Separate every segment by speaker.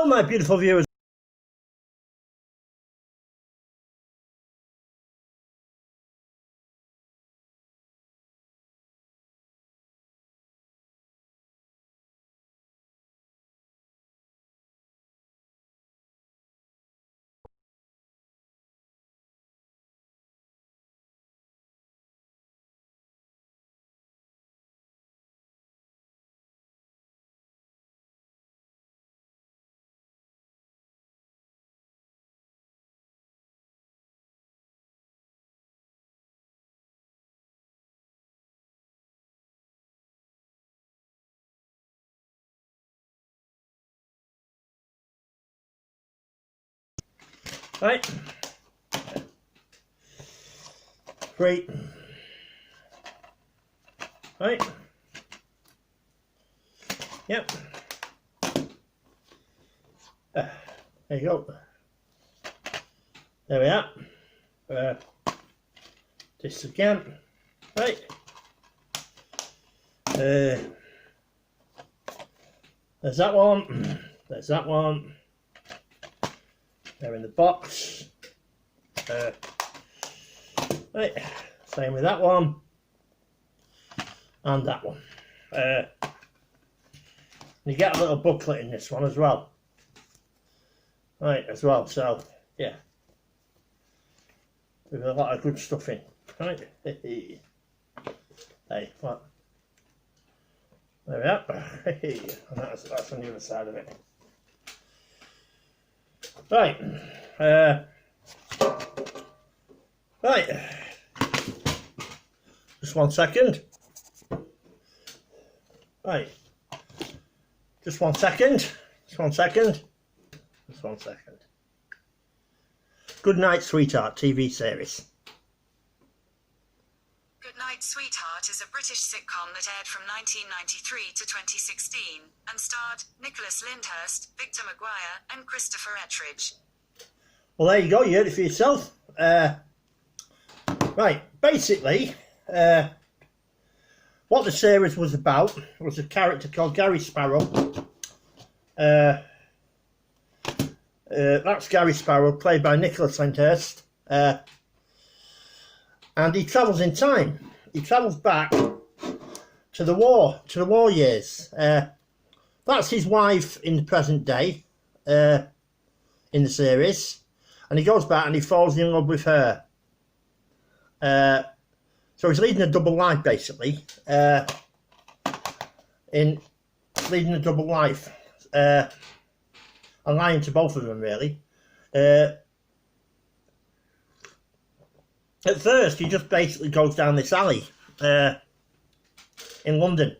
Speaker 1: Hello, my beautiful viewers. Right. Great. Right. Yep. There you go. There we are. This again. Right. There's that one. There's that one. They're in the box. Right. Same with that one. And that one. You get a little booklet in this one as well. Right, as well. So, yeah. There's a lot of good stuff in. Right. Hey, what? There we are. And that's on the other side of it. Right. Right. Just 1 second. Right. Just 1 second. Just 1 second. Just 1 second. Goodnight, Sweetheart TV series.
Speaker 2: Goodnight, Sweetheart is a British sitcom that aired from 1993 to 2016 and starred Nicholas Lyndhurst, Victor Maguire and Christopher Ettridge.
Speaker 1: Well, there you go. You heard it for yourself. Right. Basically, what the series was about was a character called Gary Sparrow. That's Gary Sparrow, played by Nicholas Lyndhurst. And he travels in time. He travels back to the war years. That's his wife in the present day, in the series. And he goes back and he falls in love with her. So he's leading a double life, basically. In leading a double life. And lying to both of them, really. At first, he just basically goes down this alley in London.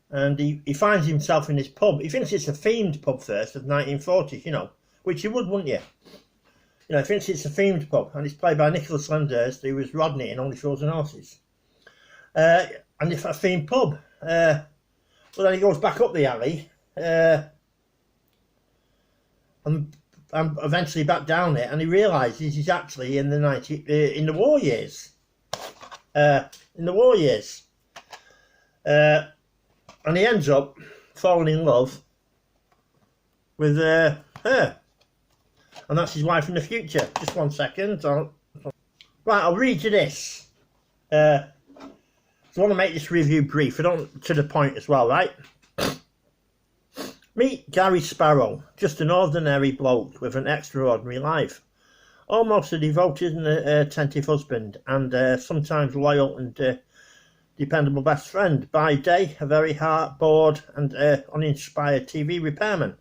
Speaker 1: And he finds himself in this pub. He thinks it's a themed pub first of 1940s, you know. Which you would, wouldn't you? You know, he thinks it's a themed pub. And it's played by Nicholas Lyndhurst, who was Rodney in Only Fools and Horses. And it's a themed pub. But then he goes back up the alley. And eventually back down it, and he realises he's actually in the in the war years. In the war years. And he ends up falling in love with her. And that's his wife in the future. Just 1 second. Right, I'll read you this. So I want to make this review brief. I don't to the point as well, right? Meet Gary Sparrow, just an ordinary bloke with an extraordinary life. Almost a devoted and attentive husband, and sometimes loyal and dependable best friend. By day, a very hard-bored and uninspired TV repairman.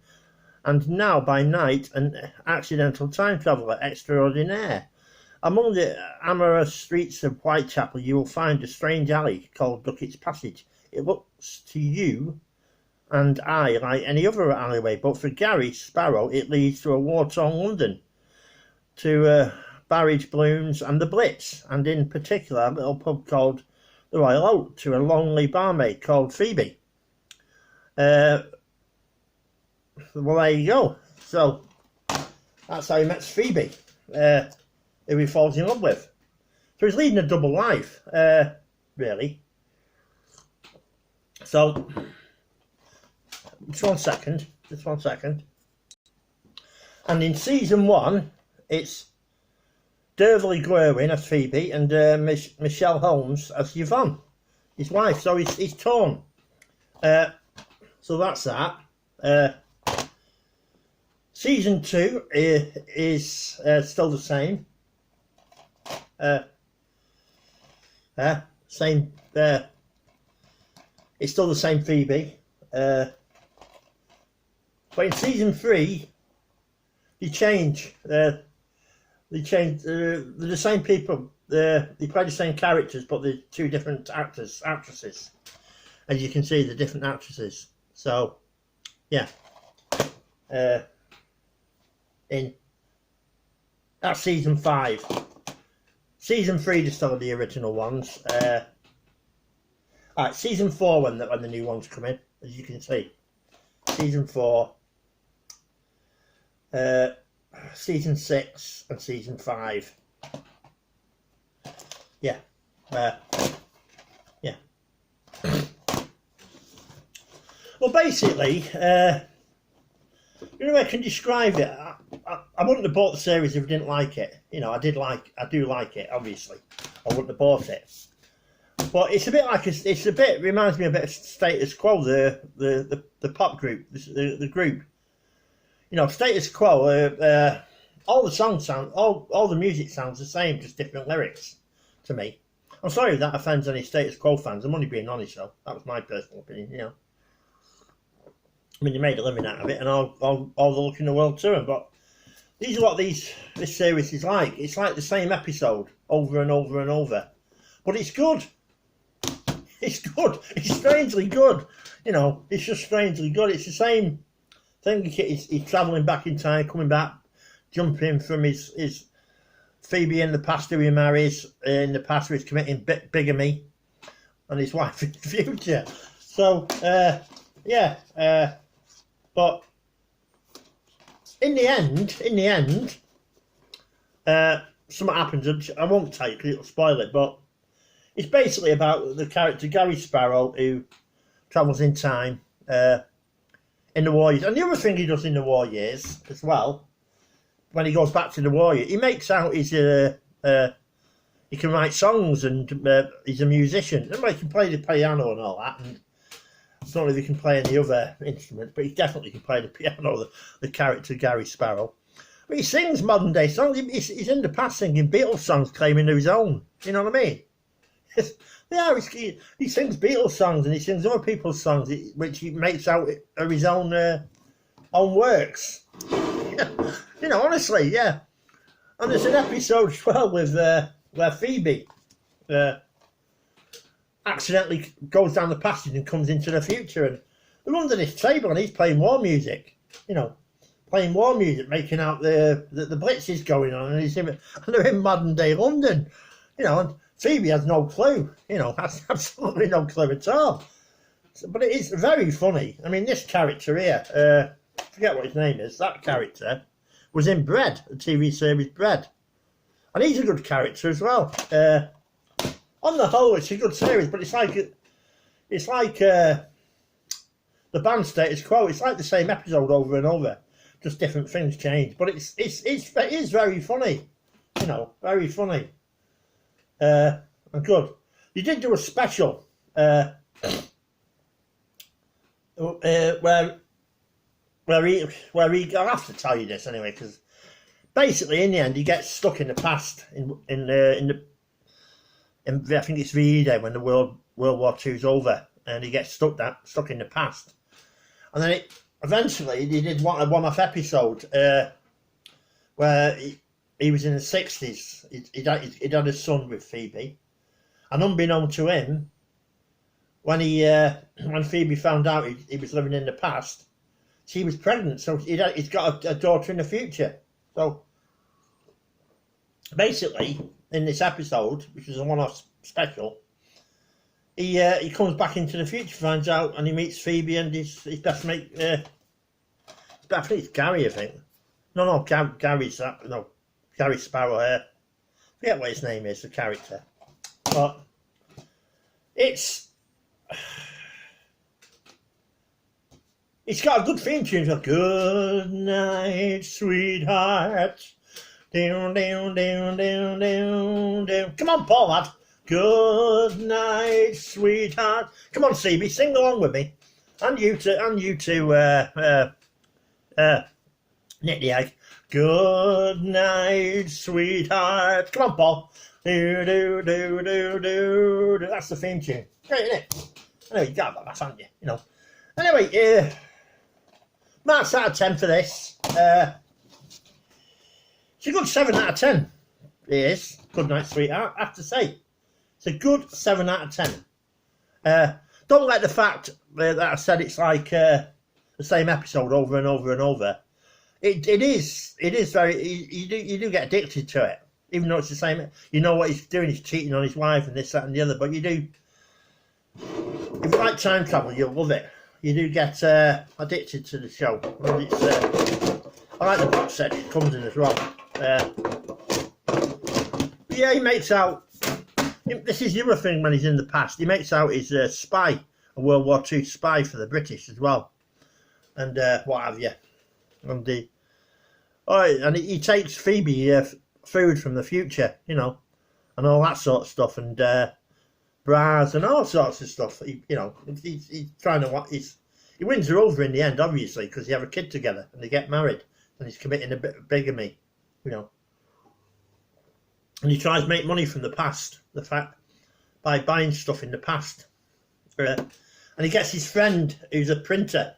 Speaker 1: And now, by night, an accidental time traveller extraordinaire. Among the amorous streets of Whitechapel, you will find a strange alley called Duckett's Passage. It looks to you and I like any other alleyway, but for Gary Sparrow it leads to a war-torn London, to Barrage Balloons and the Blitz, and in particular a little pub called the Royal Oak, to a lonely barmaid called Phoebe. Well, there you go. So that's how he met Phoebe, who he falls in love with. So he's leading a double life, really. So just 1 second. And in season 1, it's Dervely Glowing as Phoebe and Michelle Holmes as Yvonne, his wife. So he's torn. So that's that. Season 2 is still the same. Same. It's still the same Phoebe. But in season 3, they change. They change. They're the same people. They play the same characters, but they're two different actresses. As you can see, the different actresses. So, yeah. That's season 5. Season 3 is still the original ones. Alright, season 4 when the new ones come in, as you can see. Season 4. Season 6 and season 5. Yeah. Yeah. Well, basically, you know, I can describe it. I wouldn't have bought the series if I didn't like it. You know, I do like it. Obviously, I wouldn't have bought it. But it's a bit like reminds me a bit of Status Quo, the pop group, the group. You know, Status Quo. All the songs sound, all the music sounds the same, just different lyrics. To me, I'm sorry if that offends any Status Quo fans. I'm only being honest, though. That was my personal opinion. You know. I mean, they made a living out of it, and all the luck in the world to them. But these are what this series is like. It's like the same episode over and over and over, but it's good. It's good. It's strangely good. You know, it's just strangely good. It's the same thing. He's travelling back in time, coming back, jumping from his Phoebe in the past who he marries in the past who is committing bigamy, and his wife in the future. So yeah. But in the end, something happens, and I won't tell you because it'll spoil it, but it's basically about the character Gary Sparrow who travels in time in the war years. And the other thing he does in the war years as well, when he goes back to the war years, he makes out he can write songs, and he's a musician. And he can play the piano and all that, and I don't know if he can play any other instruments, but he definitely can play the piano, the character Gary Sparrow. But he sings modern day songs. He's in the past singing Beatles songs, claiming they're his own. You know what I mean? He sings Beatles songs, and he sings other people's songs, which he makes out of his own works. You know, honestly, yeah. And there's an episode as well with where Phoebe accidentally goes down the passage and comes into the future, and they're under this table and he's playing war music, you know, making out the blitz is going on, and they're in modern day London, you know, and Phoebe has no clue, you know, has absolutely no clue at all. But it is very funny. I mean, this character here, I forget what his name is, that character was in Bread, the TV series Bread, and he's a good character as well. On the whole, it's a good series, but it's like the band Status Quo. It's like the same episode over and over, just different things change. But it is very funny, you know, very funny, and good. You did do a special where he. I'll have to tell you this anyway, because basically in the end he gets stuck in the past I think it's V-Day when the World War II's over, and he gets stuck in the past. And then eventually he did a one-off episode where he was in the 60s. He'd had a son with Phoebe, and unbeknown to him, when Phoebe found out he was living in the past, she was pregnant, so he's got a daughter in the future. So basically, in this episode, which is a one-off special, he comes back into the future, finds out, and he meets Phoebe and his best mate. I think it's Gary. I think Gary's that. No, Gary Sparrow. I forget what his name is, the character. But It's got a good theme tune. It's like, good night, sweetheart. Down, down, down, down, down, down. Come on, Paul, lad. Good night, sweetheart. Come on, CB, sing along with me. And you too, Nick the Egg. Good night, sweetheart. Come on, Paul. Do, do, do, do, do, do. That's the theme tune. Great, isn't it? Anyway, you got that, haven't you? You know. Anyway, marks out of 10 for this. It's a good 7 out of 10. It is. Good night, sweetheart. I have to say. It's a good 7 out of 10. Don't let the fact that I said it's like the same episode over and over and over. It is very. You do get addicted to it, even though it's the same. You know what he's doing. He's cheating on his wife and this, that, and the other. But you do. If you like time travel, you'll love it. You do get addicted to the show. And it's, I like the box set it comes in as well. Yeah, he makes out. This is the other thing when he's in the past. He makes out he's a spy, a World War II spy for the British as well, and what have you. And he takes Phoebe food from the future, you know, and all that sort of stuff, and bras and all sorts of stuff. He's trying to he wins her over in the end, obviously, because they have a kid together and they get married, and he's committing a bit of bigamy, you know. And he tries to make money from the past, by buying stuff in the past. And he gets his friend, who's a printer,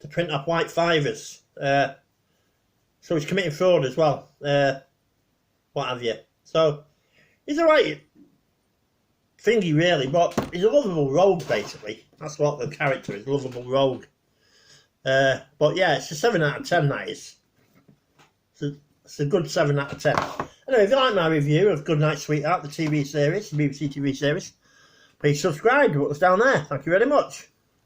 Speaker 1: to print up white fivers. So he's committing fraud as well. What have you. So he's a right thingy, really, but he's a lovable rogue, basically. That's what the character is, lovable rogue. But yeah, it's a 7 out of 10, that is. It's a good 7 out of 10. Anyway, if you like my review of Goodnight, Sweetheart, the TV series, the BBC TV series, please subscribe to what's down there. Thank you very much.